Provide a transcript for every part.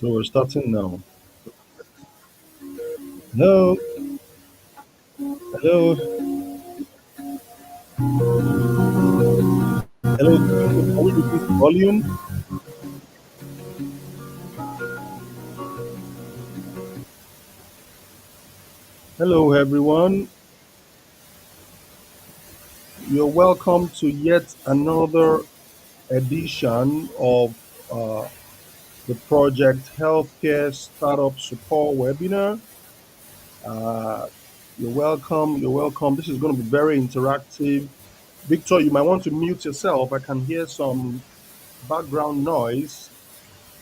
So we're starting now. Hello, hello, hello. Can we reduce the volume? Hello, everyone. You're welcome to yet another edition of uh, the Project Healthcare Startup Support webinar. Uh, you're welcome. You're welcome. This is going to be very interactive. Victor, you might want to mute yourself. I can hear some background noise.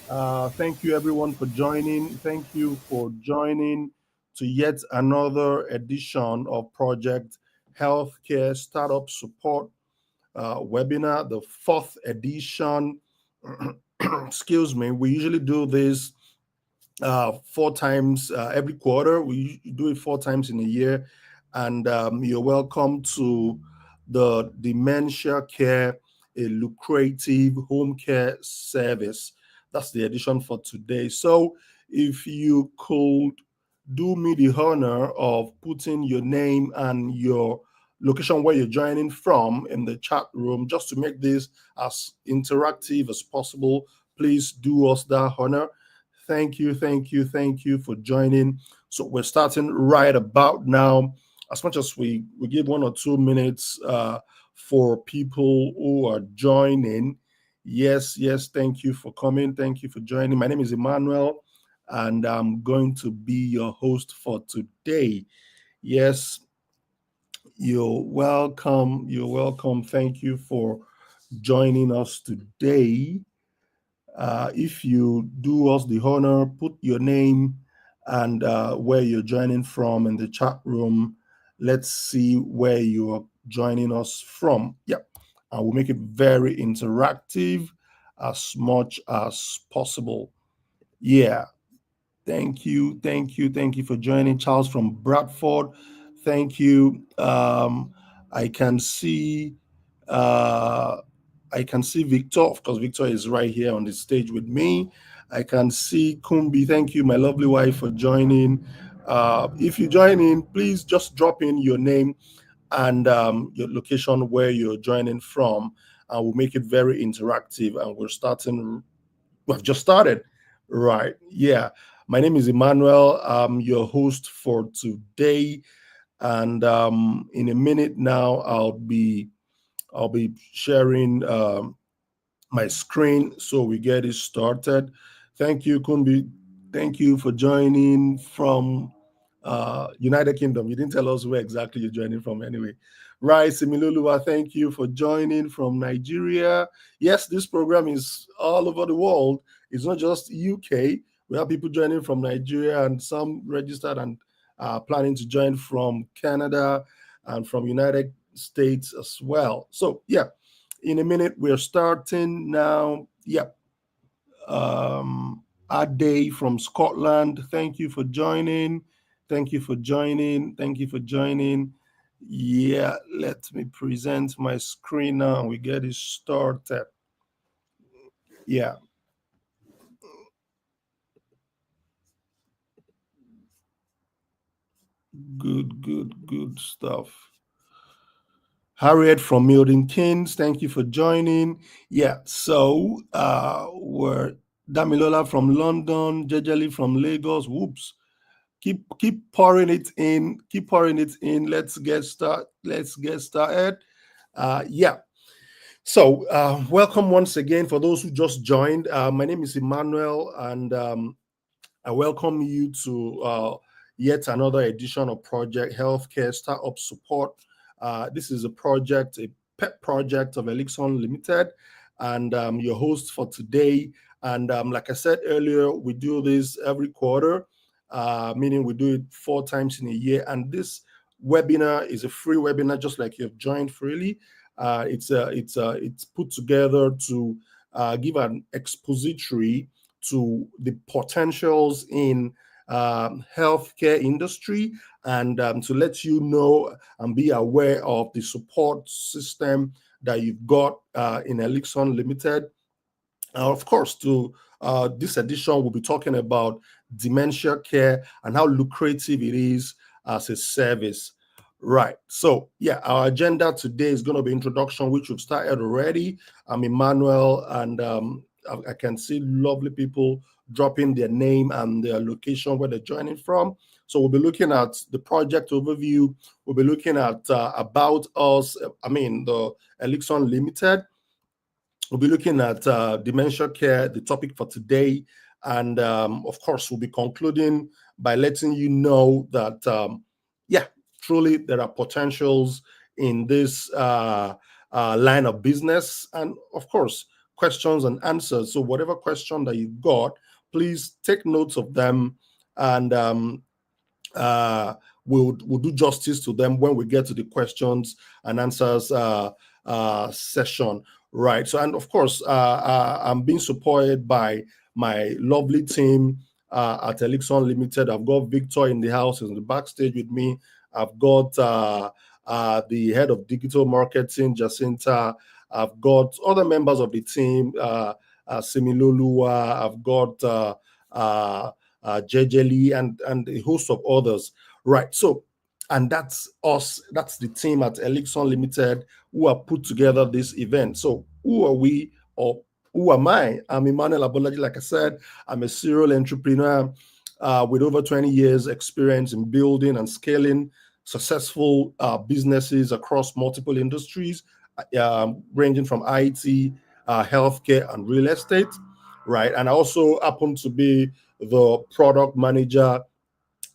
Thank you, everyone, for joining. Thank you for joining to yet another edition of Project Healthcare Startup Support webinar, the fourth edition. Excuse me. We usually do this four times every quarter. We do it four times in a year. And you're welcome to the Dementia Care, a lucrative home care service. That's the edition for today. So if you could do me the honor of putting your name and your location where you're joining from in the chat room, just to make this as interactive as possible, please do us that honor. Thank you, thank you, thank you for joining. So we're starting right about now. As much as we give 1 or 2 minutes for people who are joining. Yes, yes, thank you for coming. Thank you for joining. My name is Emmanuel, and I'm going to be your host for today. Yes, you're welcome. You're welcome. Thank you for joining us today. If you do us the honor, put your name and where you're joining from in the chat room. Let's see where you are joining us from. Yeah, I will make it very interactive as much as possible. Yeah, thank you, thank you, thank you for joining. Charles from Bradford, thank you. I can see uh, I can see Victor, of course. Victor is right here on the stage with me. I can see Kumbi. Thank you, my lovely wife, for joining. If you join in, please just drop in your name and your location where you're joining from, and we'll make it very interactive. And we're starting. We've just started, right? Yeah. My name is Emmanuel. I'm your host for today, and in a minute now, I'll be sharing my screen so we get it started. Thank you, Kumbi. Thank you for joining from United Kingdom. You didn't tell us where exactly you're joining from anyway. Right, Similuluwa, thank you for joining from Nigeria. Yes, this program is all over the world. It's not just UK. We have people joining from Nigeria and some registered and planning to join from Canada and from United States as well. So yeah, in a minute. We're starting now. Yep. Ade from Scotland. Thank you for joining. Thank you for joining. Thank you for joining. Yeah, let me present my screen now and we get it started. Yeah, good stuff. Harriet from Milton Keynes, thank you for joining. Yeah, so we're Damilola from London, Jejeli from Lagos. Whoops. Keep pouring it in. Keep pouring it in. Let's get started. Yeah. So welcome once again for those who just joined. My name is Emmanuel, and I welcome you to yet another edition of Project Healthcare Startup Support. This is a pet project of Elixon Limited, and your host for today. And like I said earlier, we do this every quarter, meaning we do it four times in a year. And this webinar is a free webinar, just like you've joined freely. It's put together to give an expository to the potentials in healthcare industry and to let you know and be aware of the support system that you've got in Elixon Limited. Of course, to this edition, we'll be talking about dementia care and how lucrative it is as a service. Right. So, yeah, our agenda today is going to be introduction, which we've started already. I'm Emmanuel, and I can see lovely people dropping their name and their location where they're joining from. So, we'll be looking at the project overview. We'll be looking at about us. I mean, the Elixon Limited. We'll be looking at dementia care, the topic for today. And of course, we'll be concluding by letting you know that, yeah, truly there are potentials in this line of business. And of course, questions and answers. So, whatever question that you've got, please take notes of them, and uh, we'll do justice to them when we get to the questions and answers session. Right. So, and of course, I'm being supported by my lovely team at Elixon Limited. I've got Victor in the house, in the backstage with me. I've got the head of digital marketing, Jacinta. I've got other members of the team, Similolua. I've got Jejeli, and a host of others. Right. So, and that's us. That's the team at Elixon Limited who have put together this event. So, who are we, or who am I? I'm Emmanuel Abolaji. Like I said, I'm a serial entrepreneur with over 20 years experience in building and scaling successful businesses across multiple industries, ranging from IT, healthcare, and real estate. Right. And I also happen to be the product manager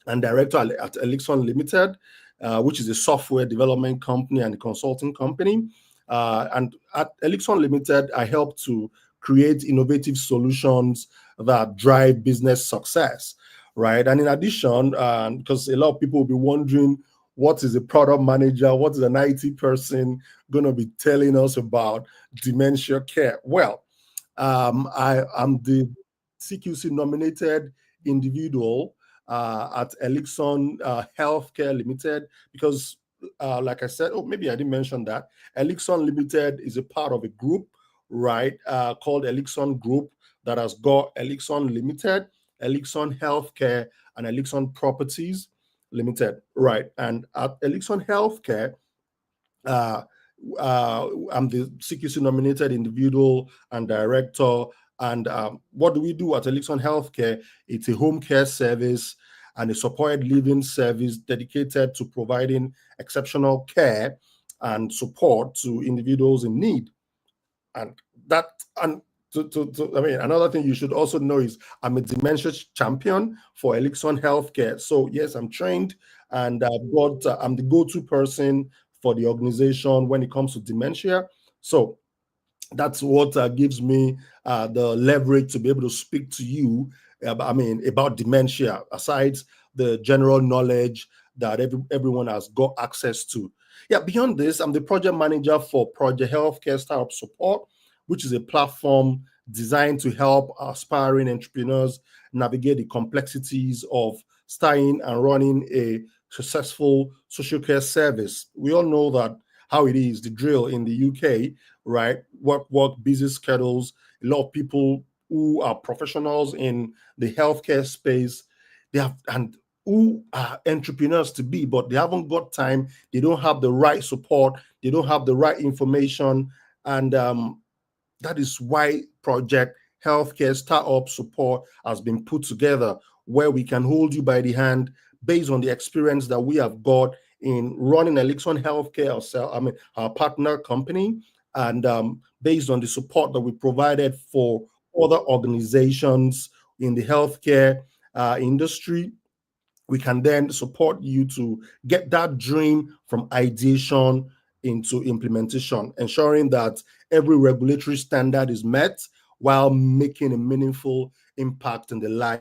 and director at Elixon Limited, which is a software development company and a consulting company. And at Elixon Limited, I help to create innovative solutions that drive business success, right? And in addition, because a lot of people will be wondering, what is a product manager? What is an IT person going to be telling us about dementia care? Well, I am the CQC nominated individual at Elixon Healthcare Limited because, like I said, oh, maybe I didn't mention that. Elixon Limited is a part of a group, right, called Elixon Group that has got Elixon Limited, Elixon Healthcare, and Elixon Properties Limited, right? And at Elixon Healthcare, uh, I'm the CQC nominated individual and director. And what do we do at Elixon Healthcare? It's a home care service and a supported living service dedicated to providing exceptional care and support to individuals in need. And that, and I mean, another thing you should also know is I'm a dementia champion for Elixon Healthcare. So yes, I'm trained, and I'm the go-to person for the organization when it comes to dementia. So that's what gives me the leverage to be able to speak to you. About dementia, aside the general knowledge that everyone has got access to. Yeah, beyond this, I'm the project manager for Project Healthcare Startup Support, which is a platform designed to help aspiring entrepreneurs navigate the complexities of starting and running a successful social care service. We all know that how it is, the drill in the UK, right? Work, busy schedules. A lot of people who are professionals in the healthcare space, they have, and who are entrepreneurs to be, but they haven't got time. They don't have the right support. They don't have the right information, and that is why Project Healthcare Startup Support has been put together, where we can hold you by the hand based on the experience that we have got in running Elixon Healthcare ourselves, our partner company, and based on the support that we provided for other organizations in the healthcare industry. We can then support you to get that dream from ideation into implementation, ensuring that every regulatory standard is met while making a meaningful impact in the life.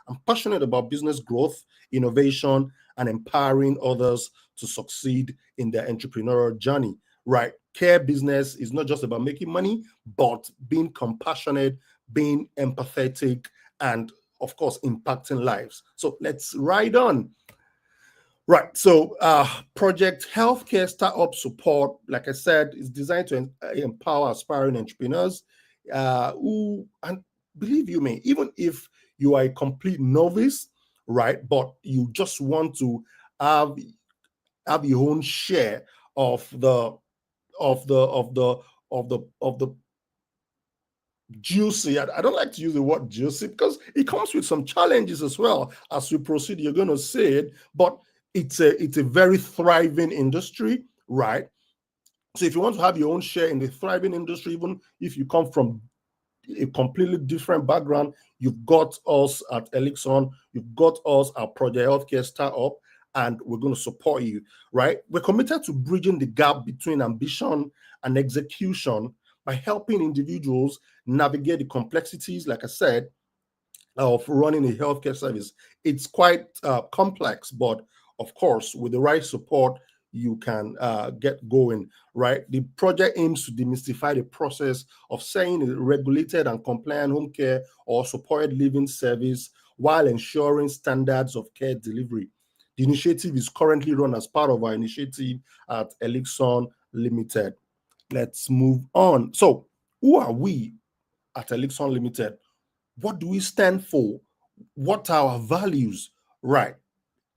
I'm passionate about business growth, innovation, and empowering others to succeed in their entrepreneurial journey. Right. Care business is not just about making money, but being compassionate, being empathetic, and of course, impacting lives. So let's ride on. Right. So, Project Healthcare Startup Support, like I said, is designed to empower aspiring entrepreneurs who, and believe you me, even if you are a complete novice, right, but you just want to have your own share of the of the of the of the juicy. I don't like to use the word juicy because it comes with some challenges as well. As we proceed, you're going to see it, but it's a very thriving industry, right? So if you want to have your own share in the thriving industry, even if you come from a completely different background, you've got us at Elixon, you've got us at Project Healthcare Startup, and we're going to support you, right? We're committed to bridging the gap between ambition and execution by helping individuals navigate the complexities, like I said, of running a healthcare service. It's quite complex, but of course, with the right support, you can get going, right? The project aims to demystify the process of selling a regulated and compliant home care or supported living service while ensuring standards of care delivery. The initiative is currently run as part of our initiative at Elixon Limited. Let's move on. So, who are we at Elixon Limited? What do we stand for? What are our values? Right.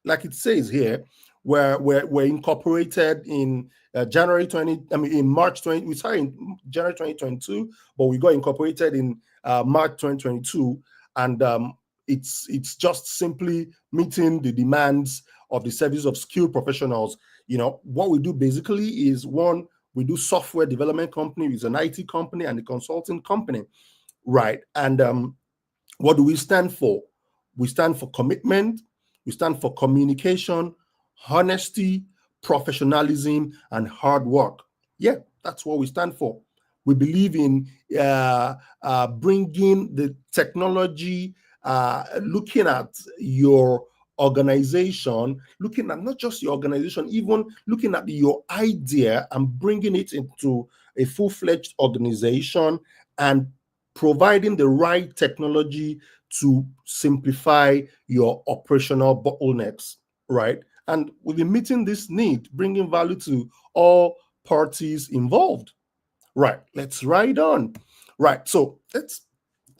Like it says here, we're incorporated in January 20, I mean, in March 20, we started in January 2022, but we got incorporated in March 2022. And it's just simply meeting the demands of the service of skilled professionals. You know, what we do basically is one, we do software development company, it's an IT company and a consulting company, right? And what do we stand for? We stand for commitment, we stand for communication, honesty, professionalism, and hard work. Yeah, that's what we stand for. We believe in bringing the technology, looking at your organization, looking at not just your organization, even looking at your idea and bringing it into a full-fledged organization and providing the right technology to simplify your operational bottlenecks, right? And we've been meeting this need, bringing value to all parties involved. Right, let's ride on. Right, so let's,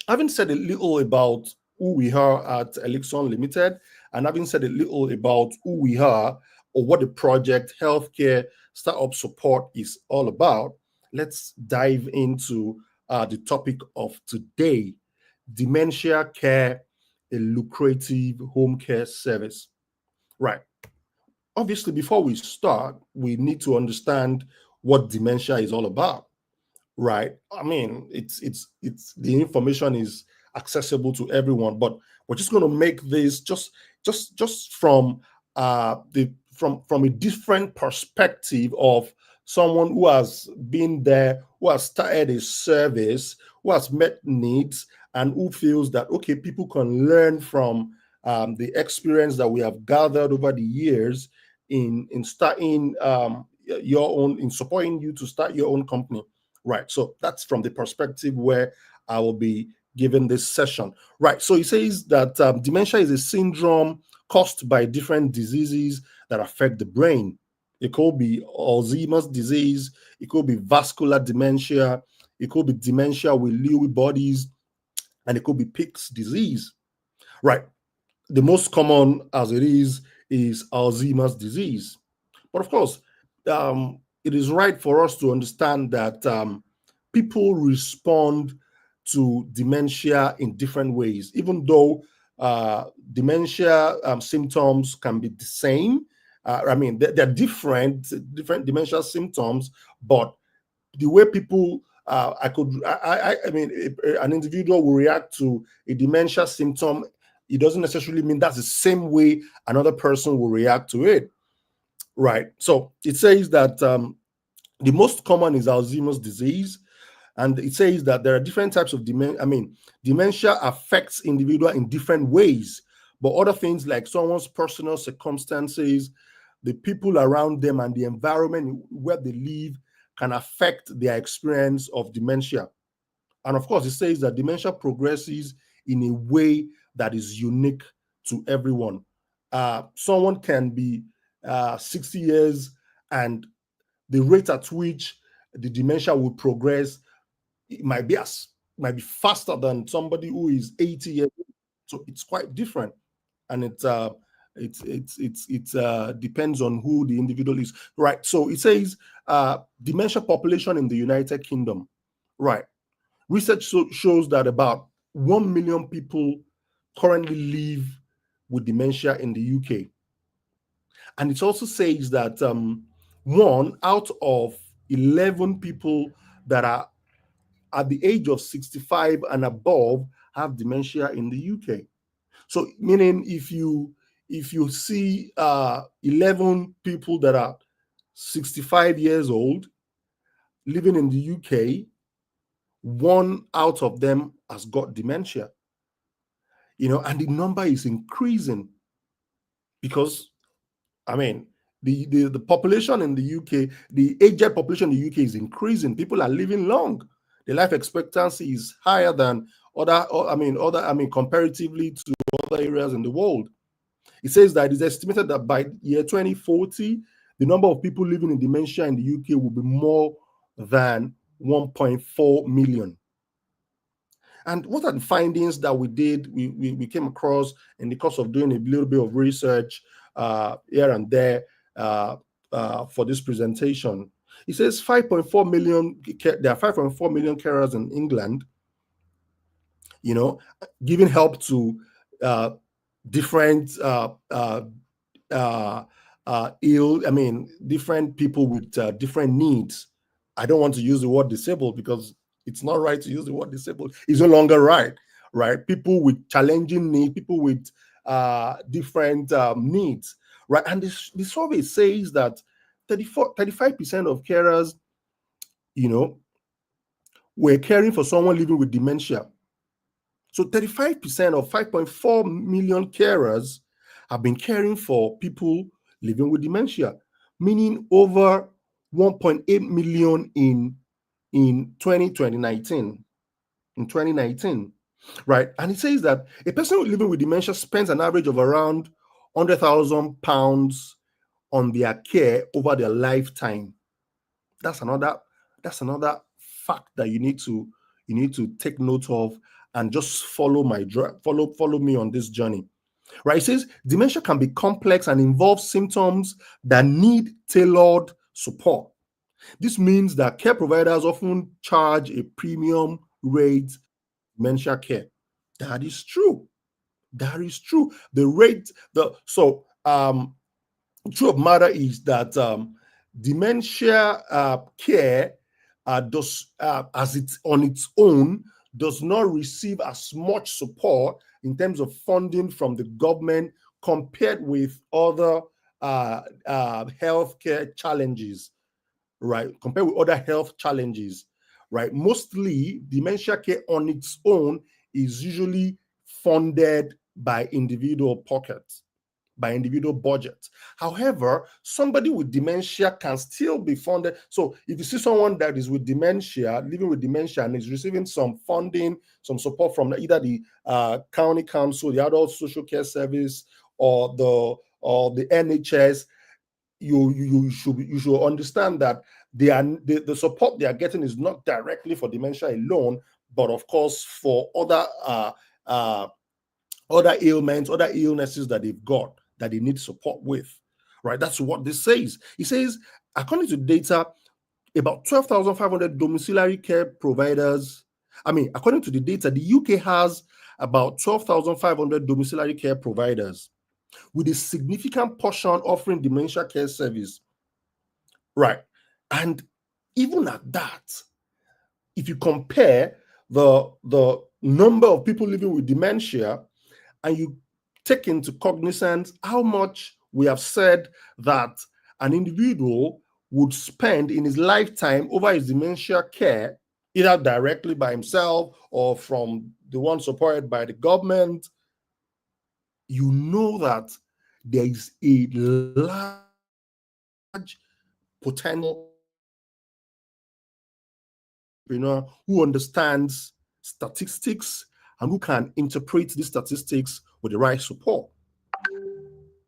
having said a little about who we are at Elixon Limited, and having said a little about who we are or what the project healthcare startup support is all about, let's dive into the topic of today: dementia care, a lucrative home care service. Right. Obviously, before we start, we need to understand what dementia is all about, right? I mean, it's the information is accessible to everyone, but we're just going to make this just from the from a different perspective of someone who has been there, who has started a service, who has met needs, and who feels that okay, people can learn from the experience that we have gathered over the years in starting your own, in supporting you to start your own company. Right. So that's from the perspective where I will be giving this session. Right. So he says that dementia is a syndrome caused by different diseases that affect the brain. It could be Alzheimer's disease. It could be vascular dementia. It could be dementia with Lewy bodies, and it could be Pick's disease. Right. The most common, as it is Alzheimer's disease. But of course, it is right for us to understand that people respond to dementia in different ways, even though dementia symptoms can be the same. I mean, they're different dementia symptoms, but the way people I mean, an individual will react to a dementia symptom, it doesn't necessarily mean that's the same way another person will react to it, right? So it says that the most common is Alzheimer's disease, and it says that there are different types of dementia. I mean, dementia affects individual in different ways, but other things like someone's personal circumstances, the people around them, and the environment where they live can affect their experience of dementia. And of course, it says that dementia progresses in a way that is unique to everyone. Someone can be 60 years, and the rate at which the dementia will progress, it might be faster than somebody who is 80 years old. So it's quite different, and it depends on who the individual is, right? So it says dementia population in the United Kingdom, right? Research shows that about 1 million people currently live with dementia in the UK. And it also says that one out of 11 people that are at the age of 65 and above have dementia in the UK. So, meaning if you see 11 people that are 65 years old living in the UK, one out of them has got dementia. And the number is increasing because, I mean, the population in the UK, the aged population in the UK is increasing. People are living long. The life expectancy is higher than comparatively to other areas in the world. It says that it's estimated that by year 2040, the number of people living in dementia in the UK will be more than 1.4 million. And what are the findings that we did? We came across in the course of doing a little bit of research here and there for this presentation. It says 5.4 million. There are 5.4 million carers in England. Giving help to different different people with different needs. I don't want to use the word disabled because it's not right to use the word disabled. It's no longer right? People with challenging needs, people with different needs, right? And the survey says that 35% of carers, were caring for someone living with dementia. So 35% of 5.4 million carers have been caring for people living with dementia, meaning over 1.8 million in 2019. In 2019, right? And it says that a person living with dementia spends an average of around £100,000 on their care over their lifetime. That's another fact that you need to take note of and just follow me on this journey. Right? It says dementia can be complex and involve symptoms that need tailored support. This means that care providers often charge a premium rate dementia care. That is true. That is true. The rate, the so truth of matter is that dementia care does as it's on its own does not receive as much support in terms of funding from the government compared with other healthcare challenges, right? Compared with other health challenges, right? Mostly dementia care on its own is usually funded by individual pockets, by individual budgets. However, somebody with dementia can still be funded. So if you see someone that is with dementia, living with dementia, and is receiving some funding, some support from either the county council, the adult social care service, or the NHS, you should understand that the support they are getting is not directly for dementia alone, but of course for other ailments, other illnesses that they've got that they need support with, right? That's what this says. It says, according to data, about 12,500 domiciliary care providers. According to the data, the UK has about 12,500 domiciliary care providers with a significant portion offering dementia care service, right? And even at that, if you compare the number of people living with dementia and you take into cognizance how much we have said that an individual would spend in his lifetime over his dementia care, either directly by himself or from the one supported by the government, you know that there is a large potential who understands statistics and who can interpret these statistics with the right support.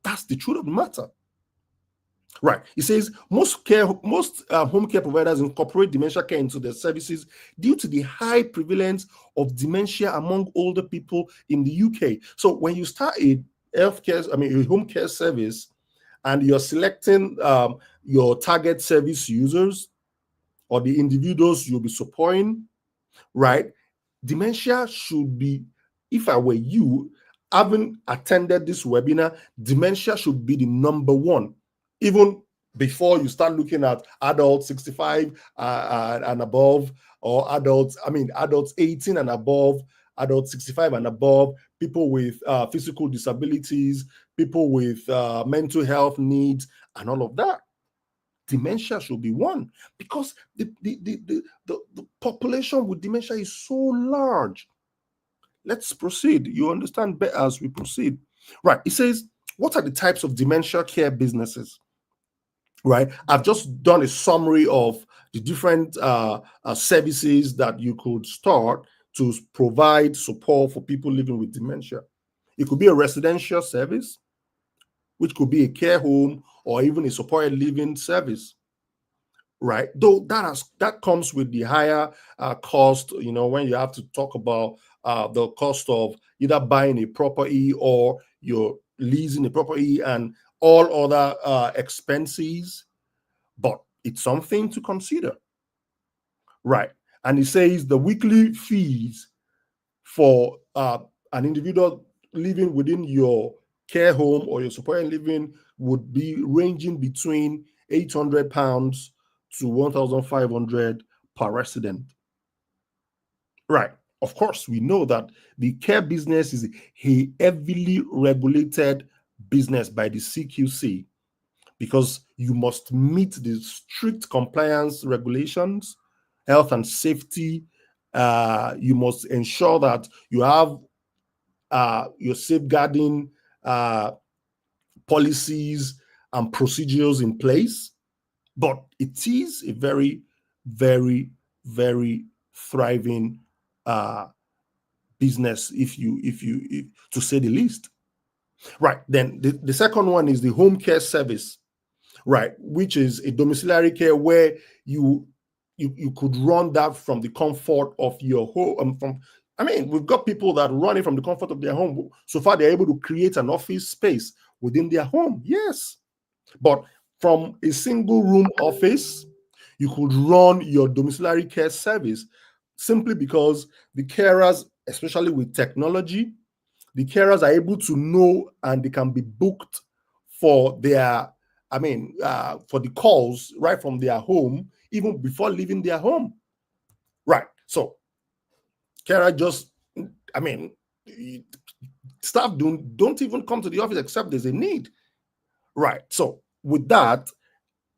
That's the truth of the matter. Right. It says most home care providers incorporate dementia care into their services due to the high prevalence of dementia among older people in the UK. So when you start a a home care service, and you're selecting your target service users or the individuals you'll be supporting, right? Dementia should be, if I were you, having attended this webinar, dementia should be the number one, even before you start looking at adults 65 and above, or adults 18 and above, adults 65 and above, people with physical disabilities, people with mental health needs, and all of that. Dementia should be one, because the population with dementia is so large. Let's proceed. You understand better as we proceed. Right. It says, what are the types of dementia care businesses? Right. I've just done a summary of the different services that you could start to provide support for people living with dementia. It could be a residential service, which could be a care home or even a supported living service. Right, though that comes with the higher cost, when you have to talk about the cost of either buying a property or you're leasing a property and all other expenses, but it's something to consider. Right. And it says the weekly fees for an individual living within your care home or your supported living would be ranging between £800 to 1,500 per resident. Right. Of course, we know that the care business is a heavily regulated business by the CQC, because you must meet the strict compliance regulations, health and safety. You must ensure that you have your safeguarding policies and procedures in place. But it is a very, very, very thriving business, if to say the least. Right. Then the second one is the home care service, right, which is a domiciliary care where you could run that from the comfort of your home. We've got people that run it from the comfort of their home. So far, they're able to create an office space within their home. Yes. But from a single room office, you could run your domiciliary care service, simply because the carers, especially with technology, the carers are able to know and they can be booked for for the calls right from their home, even before leaving their home. Right. So carer just, I mean, staff don't even come to the office except there's a need. Right. So with that,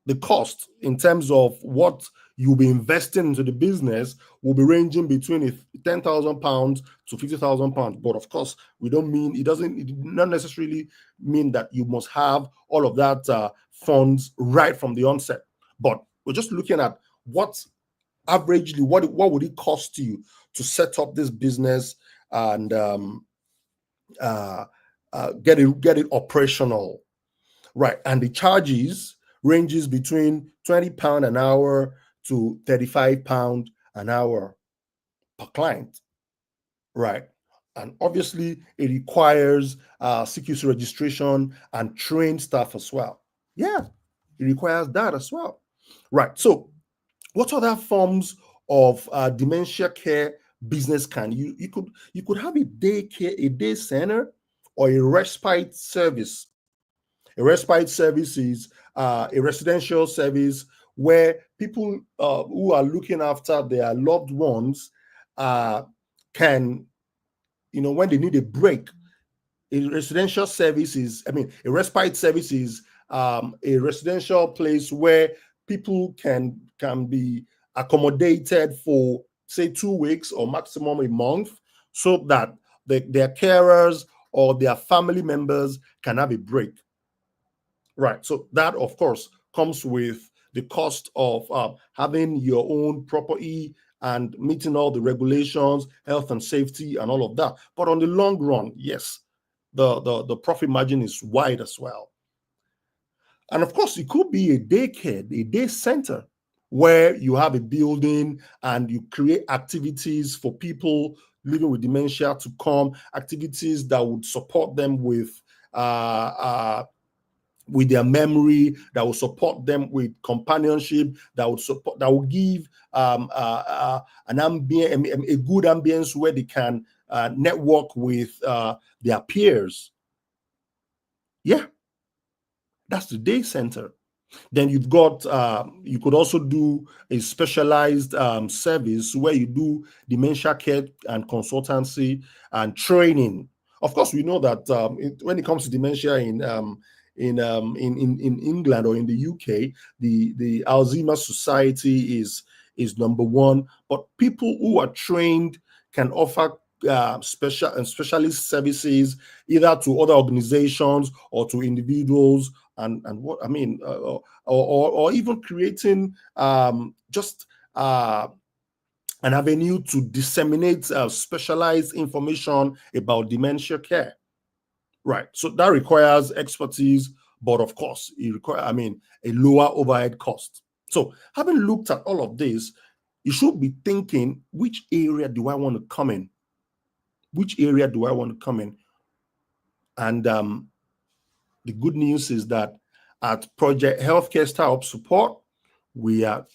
the cost in terms of what you'll be investing into the business will be ranging between £10,000 to £50,000. But of course, it doesn't not necessarily mean that you must have all of that funds right from the onset. But we're just looking at what averagely, what would it cost you to set up this business and get it operational. Right. And the charges ranges between £20 an hour to £35 an hour per client. Right. And obviously, it requires CQC registration and trained staff as well. Yeah, it requires that as well. Right. So, what other forms of dementia care business can you could have a day center, or a respite service. A respite service is a residential service where people who are looking after their loved ones can, when they need a break. A residential service is, a respite service is a residential place where people can be accommodated for, say, 2 weeks or maximum a month, so that their carers or their family members can have a break. Right. So that, of course, comes with the cost of having your own property and meeting all the regulations, health and safety, and all of that. But on the long run, yes, the profit margin is wide as well. And of course, it could be a daycare, a day center, where you have a building and you create activities for people living with dementia to come, activities that would support them with their memory, that will support them with companionship, that will give an ambient, a good ambience where they can network with their peers. Yeah, that's the day center. Then you've got, you could also do a specialized service where you do dementia care and consultancy and training. Of course, we know that when it comes to dementia in England or in the UK, the Alzheimer's Society is number one. But people who are trained can offer special and specialist services either to other organizations or to individuals, and what I mean, or even creating just an avenue to disseminate specialized information about dementia care. Right. So that requires expertise, but of course, it requires, I mean, a lower overhead cost. So having looked at all of this, you should be thinking, which area do I want to come in? Which area do I want to come in? And the good news is that at Project Healthcare Startup Support, we are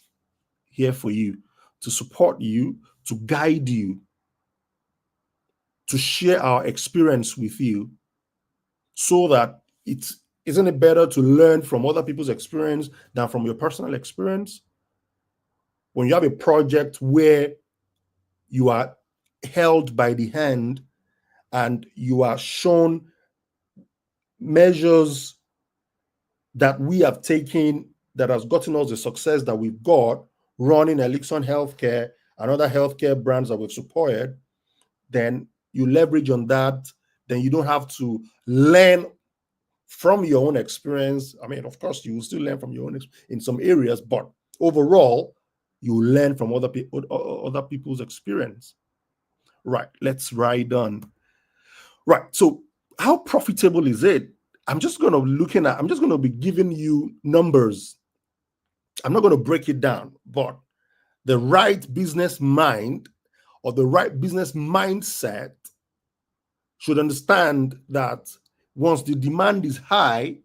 here for you, to support you, to guide you, to share our experience with you, so that isn't it better to learn from other people's experience than from your personal experience? When you have a project where you are held by the hand and you are shown measures that we have taken that has gotten us the success that we've got running Elixon Healthcare and other healthcare brands that we've supported, then you leverage on that. Then you don't have to learn from your own experience. I mean, of course, you will still learn from your own in some areas, but overall, you learn from other people's experience. Right. Let's ride on. Right. So, how profitable is it? I'm just going to be giving you numbers. I'm not going to break it down, but the right business mind or the right business mindset should understand that once the demand is high,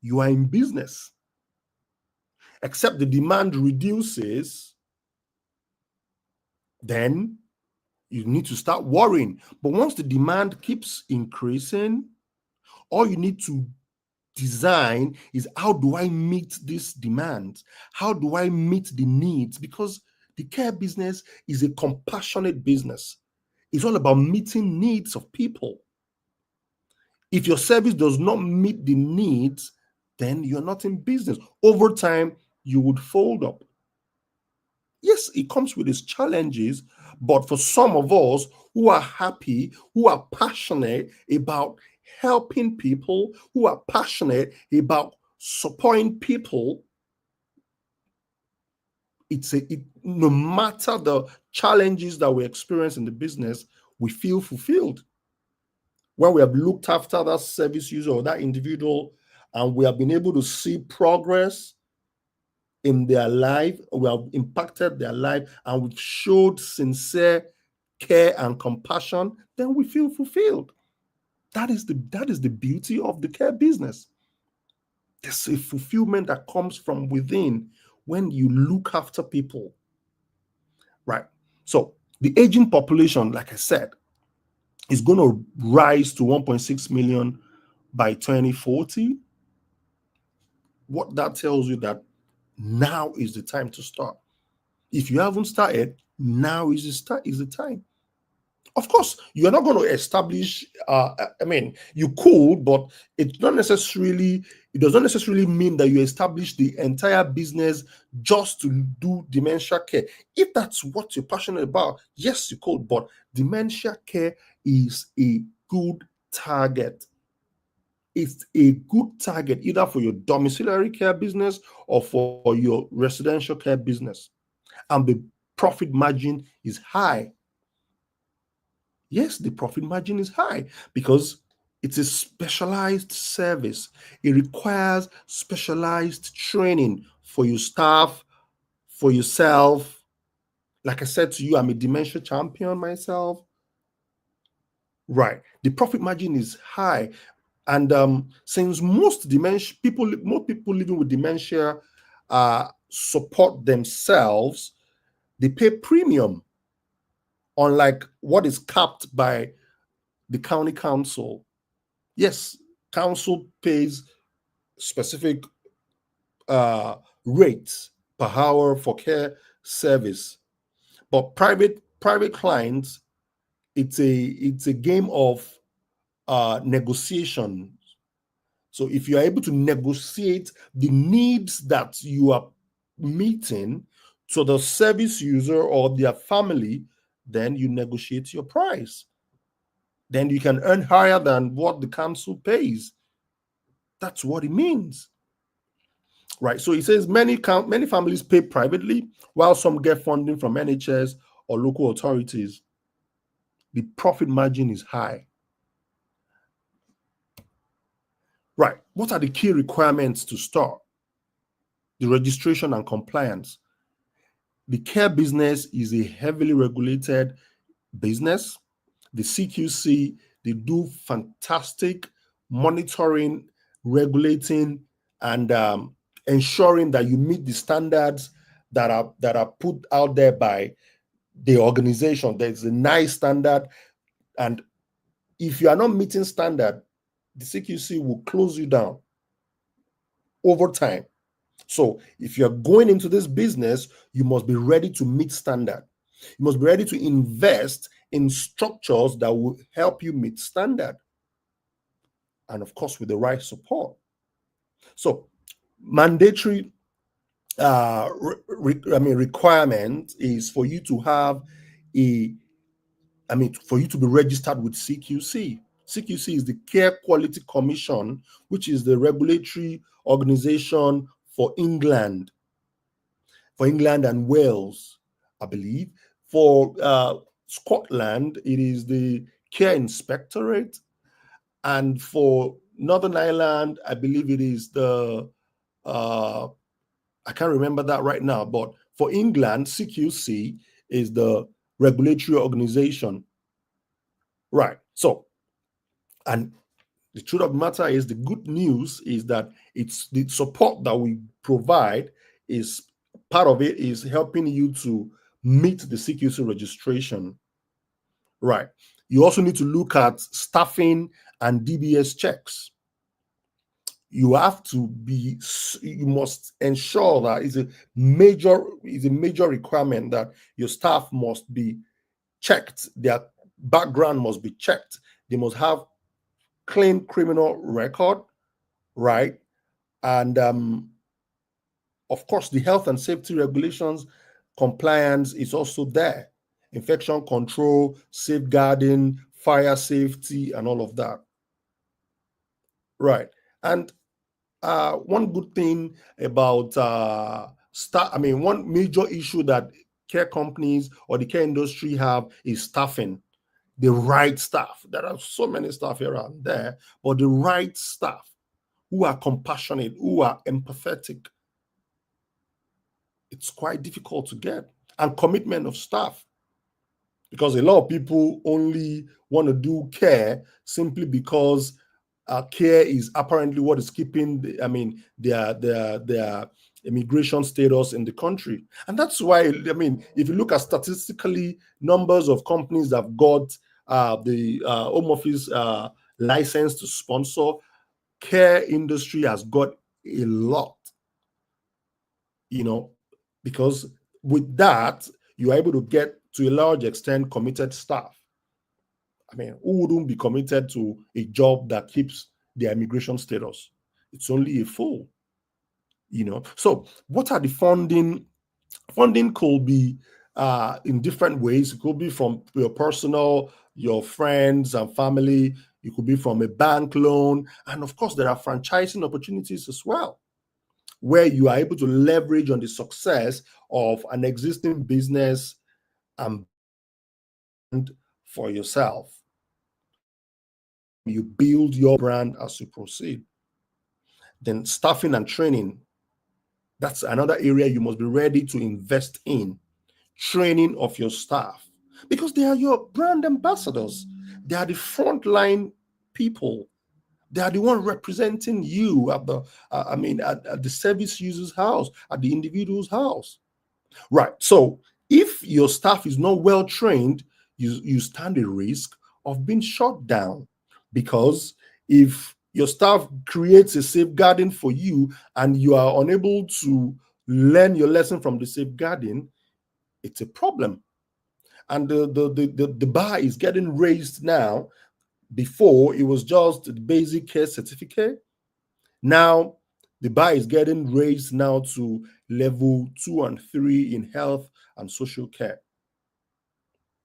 you are in business. Except the demand reduces, then you need to start worrying. But once the demand keeps increasing, all you need to design is, how do I meet this demand? How do I meet the needs? Because the care business is a compassionate business. It's all about meeting needs of people. If your service does not meet the needs, then you're not in business. Over time, you would fold up. Yes, it comes with its challenges, but for some of us who are happy, who are passionate about helping people, who are passionate about supporting people, no matter the challenges that we experience in the business, we feel fulfilled. When we have looked after that service user or that individual and we have been able to see progress in their life, we have impacted their life, and we've showed sincere care and compassion, then we feel fulfilled. That is the beauty of the care business. There's a fulfillment that comes from within when you look after people. Right. So the aging population, like I said, is going to rise to 1.6 million by 2040. What that tells you that now is the time to start. If you haven't started, now is the time. Of course, you're not going to establish. I mean, you could, but it does not necessarily mean that you establish the entire business just to do dementia care. If that's what you're passionate about, yes, you could. But dementia care is a good target. It's a good target either for your domiciliary care business or for your residential care business. And the profit margin is high. Yes, the profit margin is high because It's a specialized service. It requires specialized training for your staff, for yourself. Like I said to you, I'm a dementia champion myself. Right. The profit margin is high. And since most people living with dementia support themselves, they pay premium, unlike what is capped by the county council. Yes, council pays specific rates per hour for care service, but private clients, it's a game of negotiation. So if you are able to negotiate the needs that you are meeting to the service user or their family, then you negotiate your price. Then you can earn higher than what the council pays. That's what it means. Right. So it says many families pay privately while some get funding from NHS or local authorities. The profit margin is high. Right. What are the key requirements to start? The registration and compliance. The care business is a heavily regulated business. The CQC, they do fantastic monitoring, regulating, and ensuring that you meet the standards that are put out there by the organization. There's a nice standard, and if you are not meeting standard, the CQC will close you down over time. So if you're going into this business, you must be ready to meet standard. You must be ready to invest in structures that will help you meet standard. And of course, with the right support. So mandatory requirement is for you to have for you to be registered with CQC. CQC is the Care Quality Commission, which is the regulatory organization for England and Wales, I believe. For Scotland, it is the Care Inspectorate. And for Northern Ireland, I believe it is I can't remember that right now, but for England, CQC is the regulatory organization. Right. So, and the truth of the matter is, the good news is that it's the support that we provide is part of it is helping you to meet the CQC registration. Right. You also need to look at staffing and DBS checks. You have to be, you must ensure that it's a major requirement that your staff must be checked, their background must be checked. They must have clean criminal record, right? And of course, the health and safety regulations compliance is also there. Infection control, safeguarding, fire safety, and all of that. Right. And one good thing about one major issue that care companies or the care industry have is staffing. The right staff. There are so many staff here and there, but the right staff who are compassionate, who are empathetic, it's quite difficult to get. And commitment of staff, because a lot of people only want to do care simply because care is apparently what is keeping their immigration status in the country. And that's why, if you look at statistically numbers of companies that have got the home office license to sponsor, care industry has got a lot, because with that, you're able to get to a large extent committed staff. Who wouldn't be committed to a job that keeps their immigration status? It's only a fool. So what are the funding? Funding could be in different ways. It could be from your personal, your friends and family. It could be from a bank loan. And of course, there are franchising opportunities as well, where you are able to leverage on the success of an existing business and for yourself. You build your brand as you proceed. Then staffing and training. That's another area you must be ready to invest in. Training of your staff, because they are your brand ambassadors. They are the frontline people. They are the one representing you at the, at the service user's house, at the individual's house. Right. So if your staff is not well trained, you stand a risk of being shut down, because if your staff creates a safeguarding for you and you are unable to learn your lesson from the safeguarding, it's a problem. And the bar is getting raised now. Before, it was just the basic care certificate. Now the bar is getting raised now to level 2 and 3 in health and social care.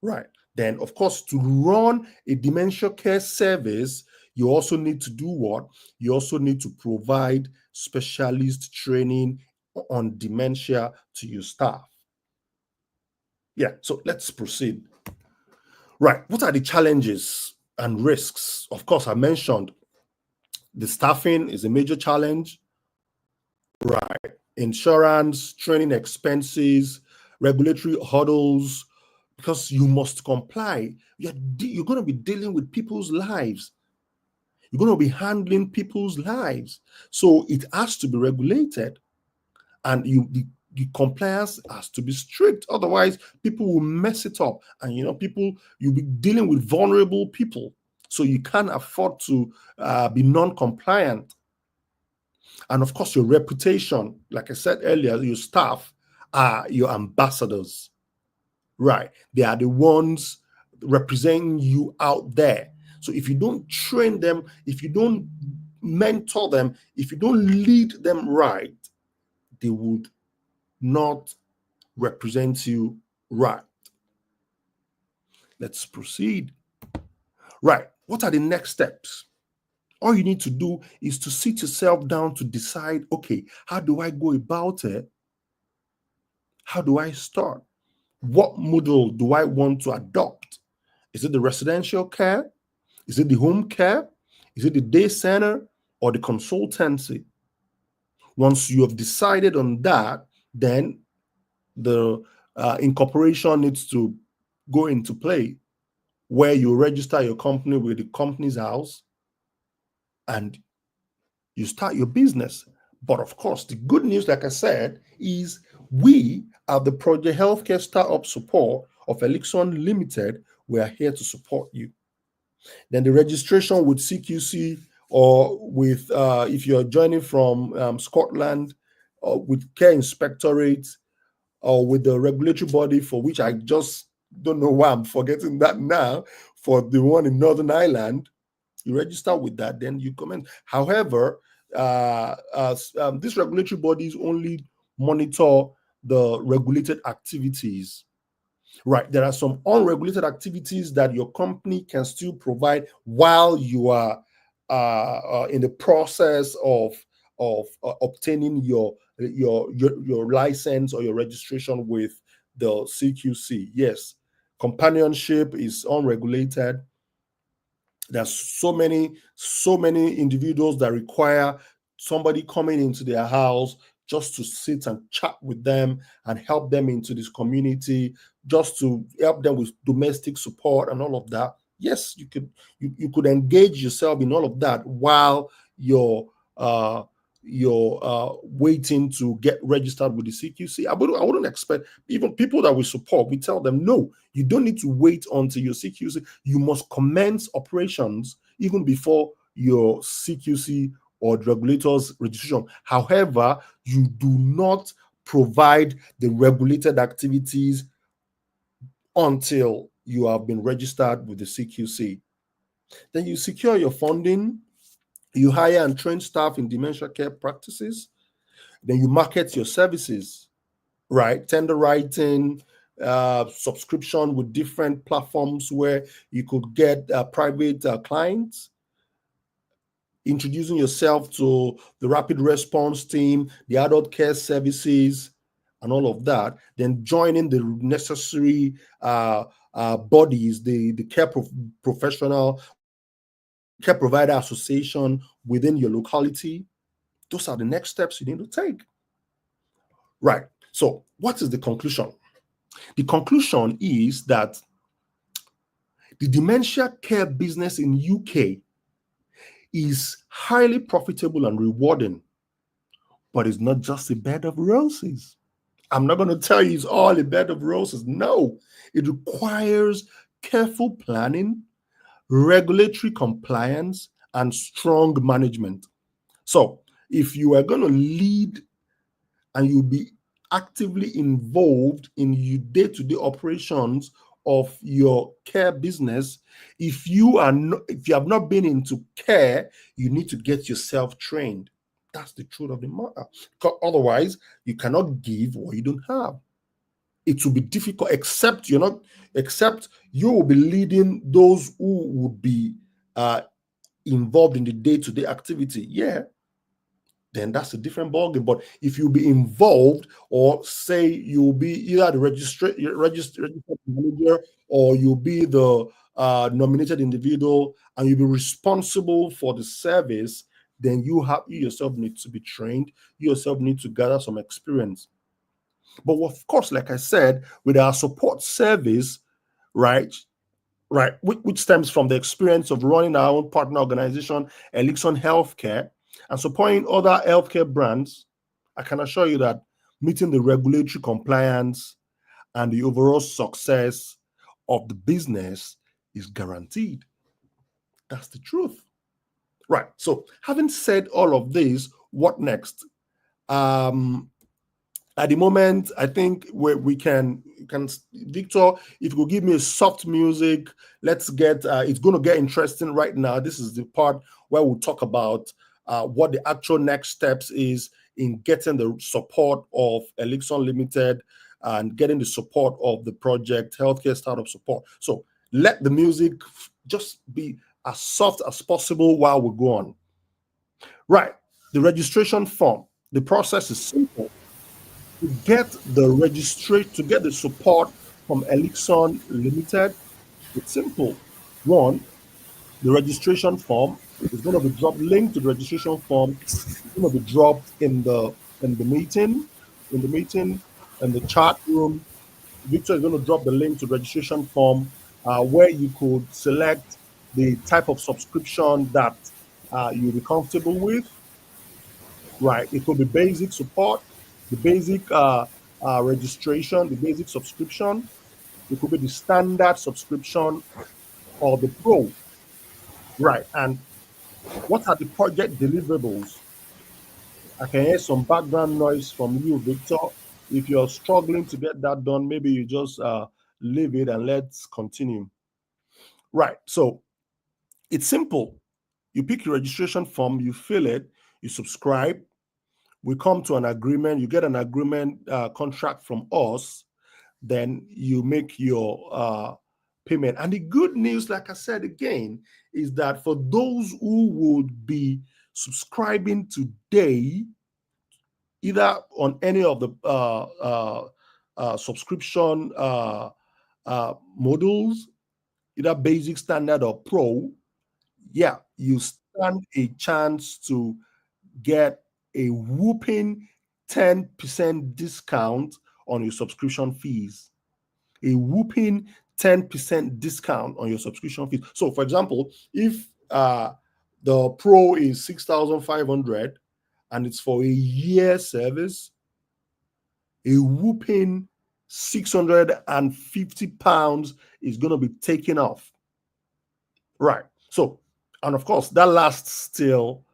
Right. Then, of course, to run a dementia care service, you also need to do what? You also need to provide specialist training on dementia to your staff. Yeah, so let's proceed. Right. What are the challenges and risks? Of course, I mentioned the staffing is a major challenge. Right. Insurance, training expenses, regulatory hurdles, because you must comply. You're going to be dealing with people's lives. You're going to be handling people's lives. So it has to be regulated. And the compliance has to be strict. Otherwise, people will mess it up. And, you'll be dealing with vulnerable people. So you can't afford to be non-compliant. And of course, your reputation, like I said earlier, your staff are your ambassadors, right? They are the ones representing you out there. So if you don't train them, if you don't mentor them, if you don't lead them right, they would not represent you right. Let's proceed. Right. What are the next steps? All you need to do is to sit yourself down to decide, okay, how do I go about it? How do I start? What model do I want to adopt? Is it the residential care? Is it the home care? Is it the day center or the consultancy? Once you have decided on that, then the incorporation needs to go into play, where you register your company with the company's house and you start your business. But of course, the good news, like I said, is we at the Project Healthcare Startup Support of Elixon Limited, we are here to support you. Then the registration with CQC, or with if you're joining from Scotland, or with Care Inspectorate, or with the regulatory body, for which I just don't know why I'm forgetting that now, for the one in Northern Ireland, you register with that, then you comment. However, these regulatory bodies only monitor the regulated activities. Right. There are some unregulated activities that your company can still provide while you are in the process of obtaining your license or your registration with the CQC. Yes, companionship is unregulated. There's so many individuals that require somebody coming into their house just to sit and chat with them and help them into this community, just to help them with domestic support and all of that. Yes, you could engage yourself in all of that while uh you're waiting to get registered with the CQC. I wouldn't expect, even people that we support, we tell them, no, you don't need to wait until your CQC. You must commence operations even before your CQC or the regulator's registration. However, you do not provide the regulated activities until you have been registered with the CQC. Then you secure your funding, you hire and train staff in dementia care practices, then you market your services, right? Tender writing, subscription with different platforms where you could get private clients, introducing yourself to the rapid response team, the adult care services, and all of that. Then joining the necessary bodies, the care professional care provider association within your locality. Those are the next steps you need to take. Right. So, what is the conclusion? The conclusion is that the dementia care business in UK is highly profitable and rewarding, but it's not just a bed of roses. I'm not going to tell you it's all a bed of roses. No, it requires careful planning, regulatory compliance, and strong management. So, if you are going to lead and you'll be actively involved in your day-to-day operations of your care business, if you have not been into care, you need to get yourself trained. That's the truth of the matter. Because otherwise, you cannot give what you don't have. It will be difficult, except you will be leading those who would be involved in the day-to-day activity. Yeah, then that's a different ballgame. But if you be involved, or say you'll be either the registered manager, or you'll be the nominated individual, and you'll be responsible for the service, then you yourself need to be trained. You yourself need to gather some experience. But of course, like I said, with our support service, right, right, which stems from the experience of running our own partner organization, Elixon Healthcare, and supporting other healthcare brands, I can assure you that meeting the regulatory compliance and the overall success of the business is guaranteed. That's the truth. Right. So, having said all of this, what next? At the moment, I think we can Victor, if you could give me a soft music, let's get it's going to get interesting right now. This is the part where we'll talk about what the actual next steps is in getting the support of Elixon Limited and getting the support of the project Healthcare Startup Support. So let the music just be as soft as possible while we go on. Right, the registration form. The process is simple. To get the support from Elixon Limited, it's simple. One, the registration form is going to be dropped. Link to the registration form is going to be dropped in the meeting, in the chat room. Victor is going to drop the link to the registration form where you could select the type of subscription that you'll be comfortable with. Right. It could be basic support, the basic registration, the basic subscription. It could be the standard subscription or the pro. Right. And what are the project deliverables? I can hear some background noise from you, Victor. If you're struggling to get that done, maybe you just leave it and let's continue. Right. So it's simple. You pick your registration form, you fill it, you subscribe, we come to an agreement, you get an agreement contract from us, then you make your payment. And the good news, like I said again, is that for those who would be subscribing today, either on any of the subscription modules, either basic, standard, or pro, yeah, you stand a chance to get a whooping 10% discount on your subscription fees. A whooping 10% discount on your subscription fees. So, for example, if the Pro is 6,500 and it's for a year service, a whooping £650 is going to be taken off. Right. So, and of course, that lasts till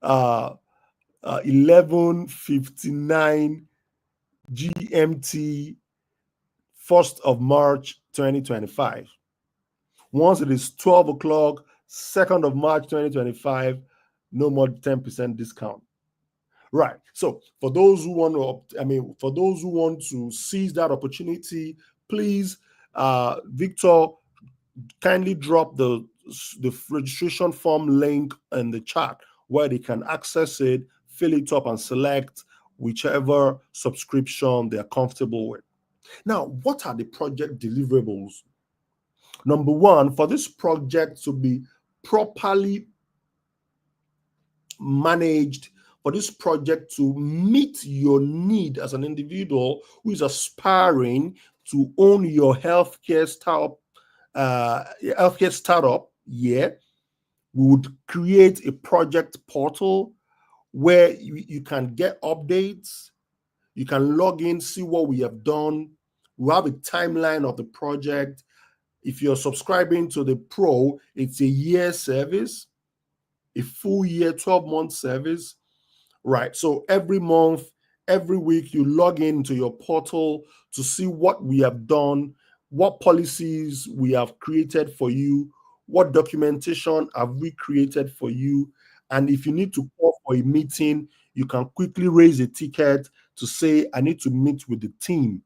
11:59 GMT, 1st of March 2025. Once it is 12 o'clock, 2nd of March 2025, no more 10% discount. Right. So for those who want to seize that opportunity, please, Victor, kindly drop the registration form link in the chat where they can access it, fill it up, and select whichever subscription they're comfortable with. Now, what are the project deliverables? Number one, for this project to be properly managed for this project to meet your need as an individual who is aspiring to own your healthcare startup. Yeah, we would create a project portal where you can get updates, you can log in, see what we have done. We have a timeline of the project. If you're subscribing to the Pro, it's a year service, a full year, 12-month service. Right. So every month, every week, you log into your portal to see what we have done, what policies we have created for you, what documentation have we created for you. And if you need to call for a meeting, you can quickly raise a ticket to say, I need to meet with the team.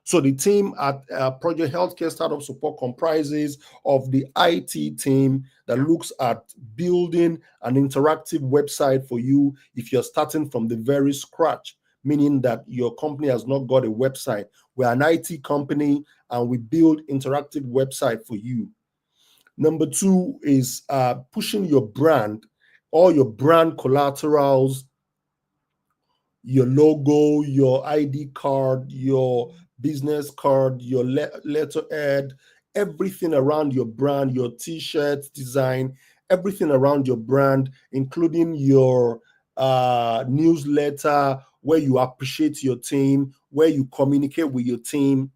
So the team at Project Healthcare Startup Support comprises of the IT team that looks at building an interactive website for you if you're starting from the very scratch, meaning that your company has not got a website. We're an IT company and we build interactive website for you. Number two is pushing your brand, all your brand collaterals, your logo, your ID card, your business card, your letterhead, everything around your brand, your t-shirt design, everything around your brand, including your newsletter where you appreciate your team, where you communicate with your team.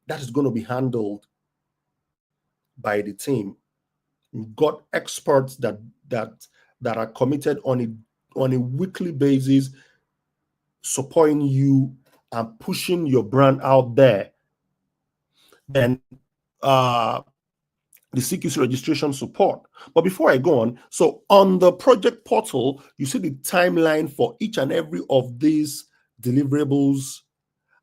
That is going to be handled by the team. We've got experts that are committed on a weekly basis, supporting you and pushing your brand out there. Then the CQC registration support. But before I go on, so on the project portal, you see the timeline for each and every of these deliverables.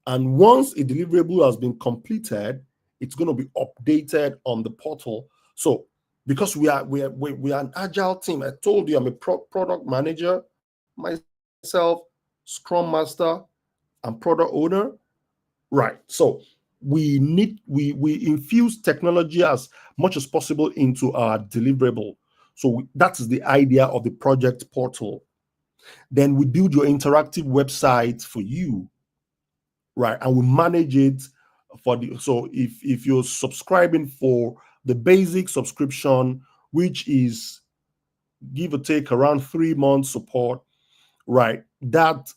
And once a deliverable has been completed, it's going to be updated on the portal. So because we are an agile team, I told you I'm a product manager myself, scrum master, and product owner. Right. So we infuse technology as much as possible into our deliverable. So that is the idea of the project portal. Then we build your interactive website for you, right? And we manage it for the, so if you're subscribing for the basic subscription, which is give or take around 3 months support, right? That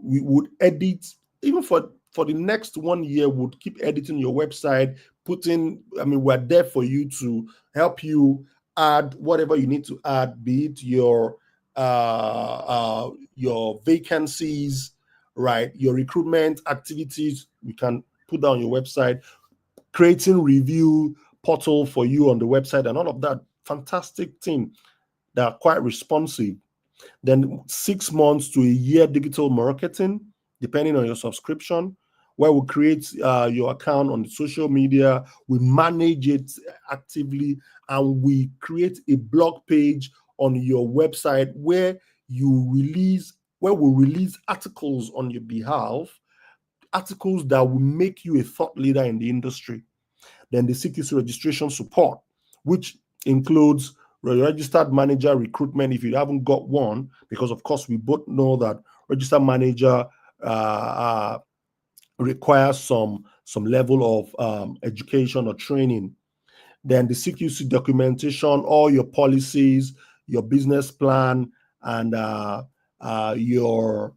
we would edit even for the next 1 year. Would keep editing your website, putting. I mean, we're there for you to help you add whatever you need to add, be it your vacancies, right? Your recruitment activities. We can put that on your website, creating review portal for you on the website, and all of that. Fantastic team that are quite responsive. Then 6 months to a year digital marketing, depending on your subscription, where we create your account on the social media, we manage it actively, and we create a blog page on your website where we release articles on your behalf, articles that will make you a thought leader in the industry. Then the CQC registration support, which includes registered manager recruitment if you haven't got one, because of course we both know that registered manager requires some level of education or training. Then the CQC documentation, all your policies, your business plan, and your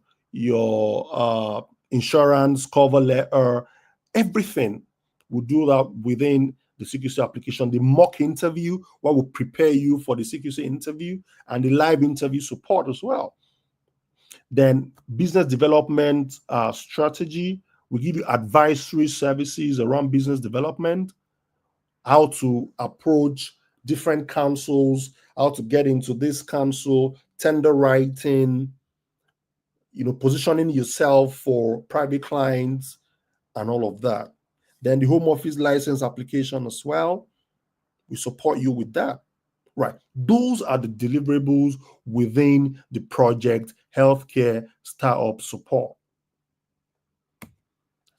insurance cover letter, everything. We'll do that within the CQC application. The mock interview, what will prepare you for the CQC interview, and the live interview support as well. Then business development strategy. We give you advisory services around business development, how to approach different councils, how to get into this council, tender writing, positioning yourself for private clients and all of that. Then the home office license application as well. We support you with that. Right. Those are the deliverables within the project healthcare startup support.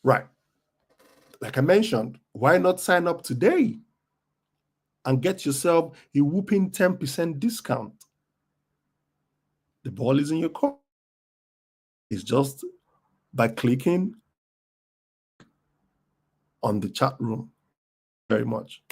Right. Like I mentioned, why not sign up today and get yourself a whooping 10% discount. The ball is in your court. It's just by clicking on the chat room. Very much.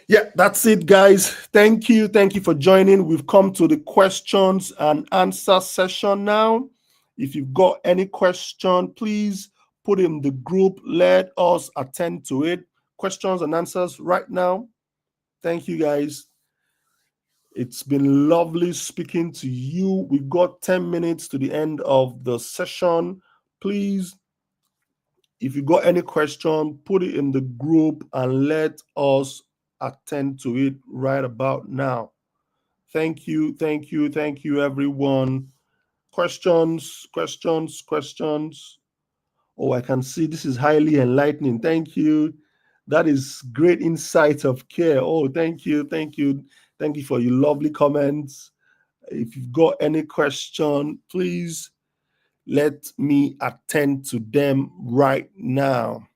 Yeah, that's it, guys. Thank you. Thank you for joining. We've come to the questions and answer session now. If you've got any question, please put it in the group. Let us attend to it. Questions and answers right now. Thank you, guys. It's been lovely speaking to you. We've got 10 minutes to the end of the session. Please, if you got any question, put it in the group and let us attend to it right about now. Thank you, thank you, thank you, everyone. Questions, questions, questions. Oh, I can see this is highly enlightening. Thank you. That is great insight of care. Oh, thank you, thank you. Thank you for your lovely comments. If you've got any question, please let me attend to them right now.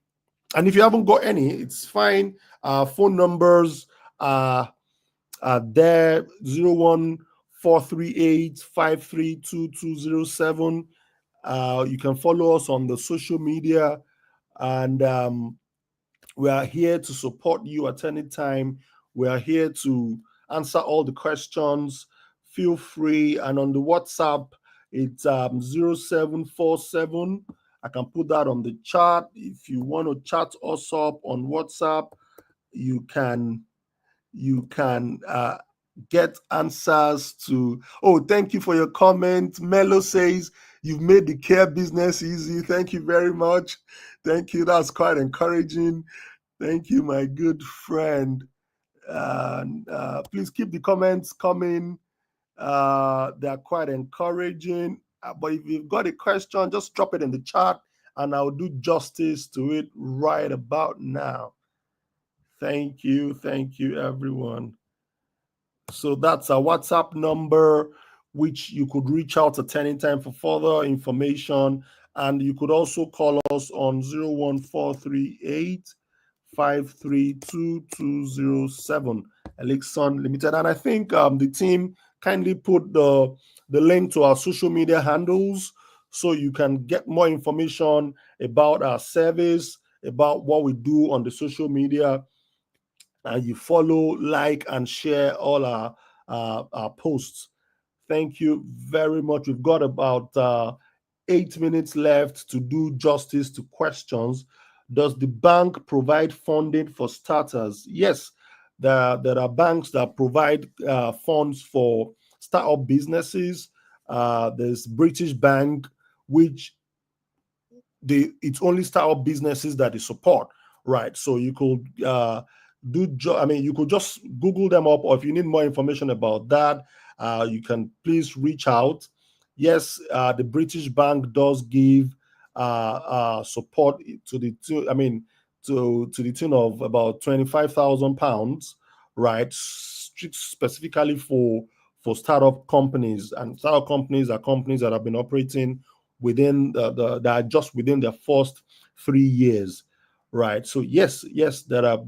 And if you haven't got any, it's fine. Our phone numbers are there: 01438532207. You can follow us on the social media, and we are here to support you at any time. We are here to answer all the questions. Feel free. And on the WhatsApp, it's 0747. I can put that on the chat. If you want to chat us up on WhatsApp, you can get answers to. Oh, thank you for your comment. Melo says you've made the care business easy. Thank you very much. Thank you. That's quite encouraging. Thank you, my good friend. Please keep the comments coming. They're quite encouraging. But if you've got a question, just drop it in the chat and I'll do justice to it right about now. Thank you, everyone. So that's our WhatsApp number, which you could reach out at any time for further information. And you could also call us on 01438 5322207, Elixon Limited. And I think the team kindly put the link to our social media handles so you can get more information about our service, about what we do on the social media, and you follow, like, and share all our posts. Thank you very much. We've got about 8 minutes left to do justice to questions. Does the bank provide funding for starters? Yes, there are banks that provide funds for startup businesses. There's British Bank, which it's only startup businesses that they support, right? So you could you could just Google them up, or if you need more information about that, you can please reach out. Yes, the British Bank does give support to the tune of about £25,000, right? Specifically for startup companies, and startup companies are companies that have been operating within that are just within their first 3 years, right? So yes, there are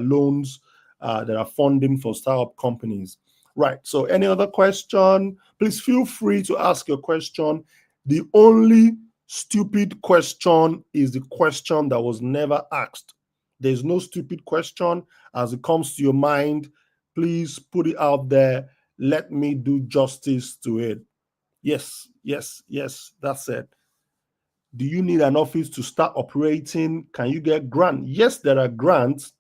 loans, there are funding for startup companies, right? So any other question, please feel free to ask your question. The only stupid question is the question that was never asked. There's no stupid question. As it comes to your mind, please put it out there. Let me do justice to it. Yes, that's it. Do you need an office to start operating? Can you get grant? Yes, there are grants.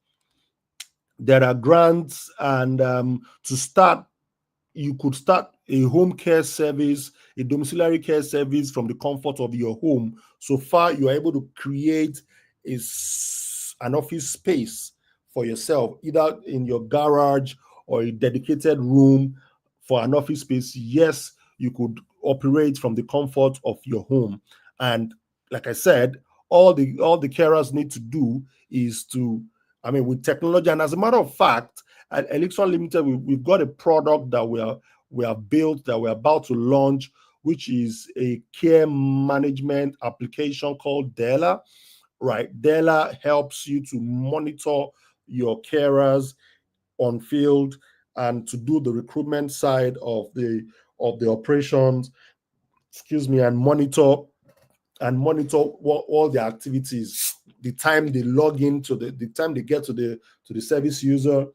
There are grants, and to start, you could start a home care service, a domiciliary care service from the comfort of your home. So far, you are able to create an office space for yourself, either in your garage or a dedicated room for an office space. Yes, you could operate from the comfort of your home. And like I said, all the carers need to do is to, with technology. And as a matter of fact, at Elixon Limited, we've got a product that we have built, that we're about to launch, which is a care management application called Dela. Right, Dela helps you to monitor your carers on field and to do the recruitment side of the operations, excuse me, and monitor all the activities, the time they log in to the time they get to the service user,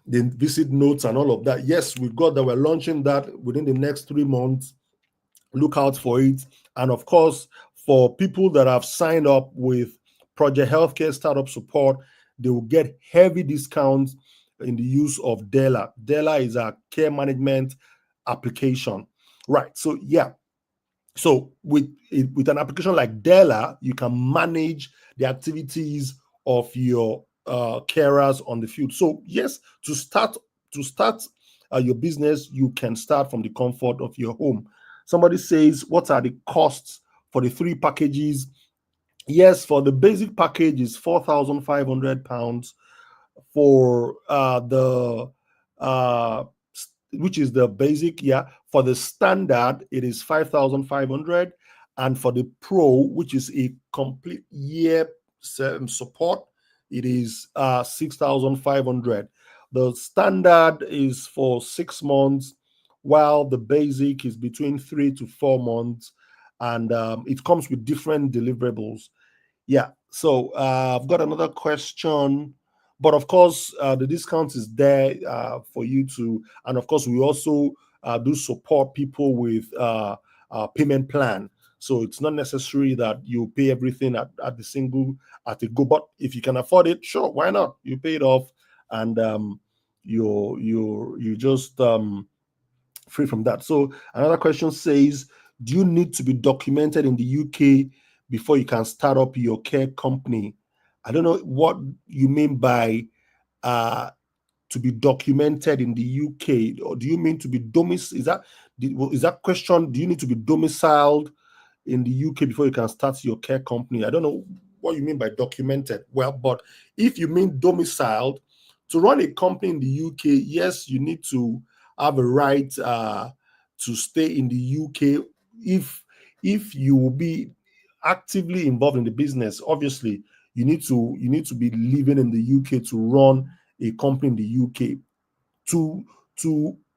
the visit notes and all of that. Yes, we got that. We're launching that within the next 3 months. Look out for it. And of course, for people that have signed up with Project Healthcare Startup Support, they will get heavy discounts in the use of Dela. Dela is a care management application. Right. So yeah. So with an application like Dela, you can manage the activities of your carers on the field. So yes, to start your business, you can start from the comfort of your home. Somebody says, what are the costs for the 3 packages? Yes, for the basic package is £4,500 for the uh which is the basic. Yeah, for the standard it is 5,500, and for the pro, which is a complete year support, it is 6,500. The standard is for 6 months, while the basic is between 3 to 4 months, and it comes with different deliverables. Yeah. So I've got another question, but of course the discount is there for you to, and of course we also do support people with payment plan. So it's not necessary that you pay everything at the single at a go, but if you can afford it, sure, why not? You pay it off, and you just free from that. So another question says, do you need to be documented in the UK before you can start up your care company? I don't know what you mean by uh, to be documented in the UK, or do you mean to be domiciled? Is that question? Do you need to be domiciled in the UK before you can start your care company? I don't know what you mean by documented. Well, but if you mean domiciled, to run a company in the UK, yes, you need to have a right to stay in the UK if you will be actively involved in the business. Obviously, you need to be living in the UK to run a company in the UK. To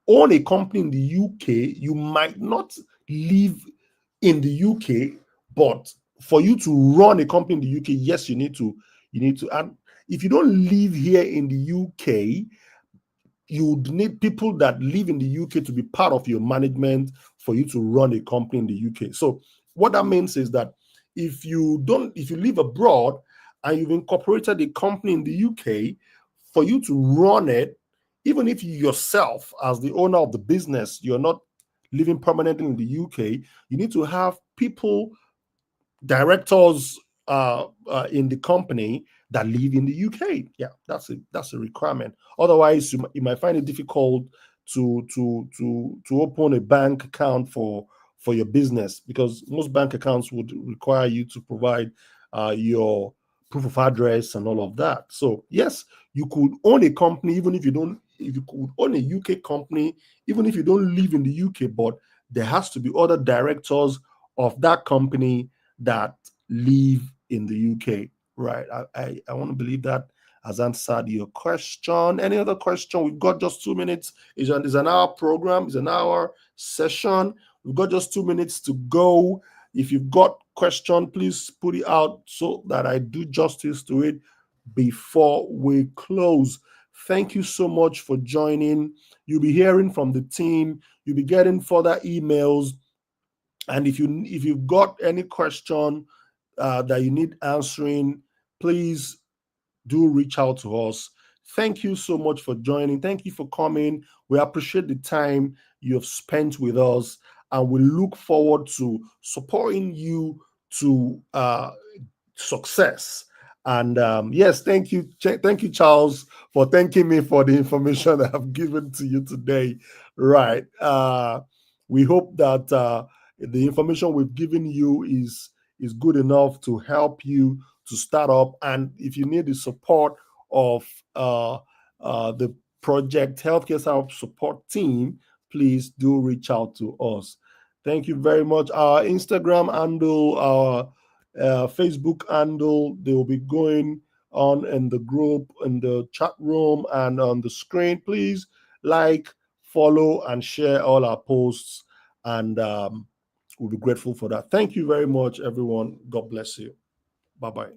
own a company in the UK, you might not live in the UK, but for you to run a company in the UK, yes, you need to. And if you don't live here in the UK, you would need people that live in the UK to be part of your management for you to run a company in the UK. So what that means is that if you live abroad and you've incorporated a company in the UK, for you to run it, even if you yourself, as the owner of the business, you're not living permanently in the UK, you need to have people, directors in the company that live in the UK. Yeah, that's a requirement. Otherwise, you might find it difficult to open a bank account for your business, because most bank accounts would require you to provide your proof of address and all of that. So yes, you could own a company even if you don't. If you could own a UK company, even if you don't live in the UK, but there has to be other directors of that company that live in the UK. Right. I want to believe that has answered your question. Any other question? We've got just 2 minutes. It's an hour program, it's an hour session. We've got just 2 minutes to go. If you've got question, please put it out so that I do justice to it before we close. Thank you so much for joining. You'll be hearing from the team. You'll be getting further emails, and if you've got any question that you need answering, please do reach out to us. Thank you so much for joining. Thank you for coming. We appreciate the time you have spent with us, and we look forward to supporting you to success. And yes, thank you, Charles, for thanking me for the information that I've given to you today. Right. We hope that the information we've given you is good enough to help you to start up. And if you need the support of the Project Healthcare Startup Support team, please do reach out to us. Thank you very much. Our Instagram handle, our Facebook handle, they will be going on in the group, in the chat room, and on the screen. Please like, follow, and share all our posts, and we'll be grateful for that. Thank you very much, everyone. God bless you. Bye bye.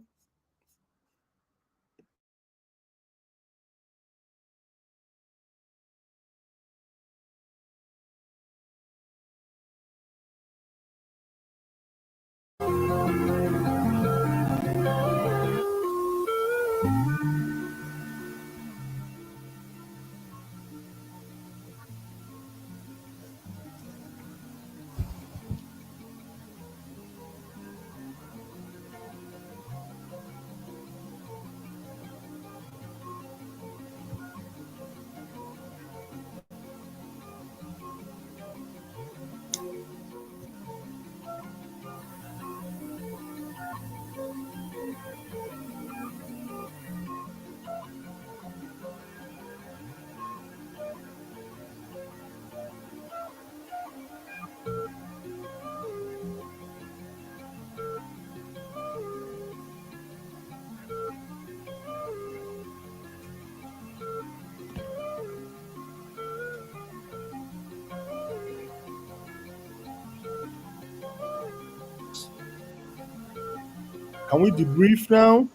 Can we debrief now?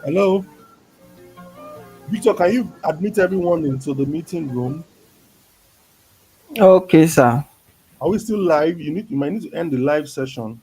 Hello, Victor. Can you admit everyone into the meeting room? Okay, sir. Are we still live? You might need to end the live session.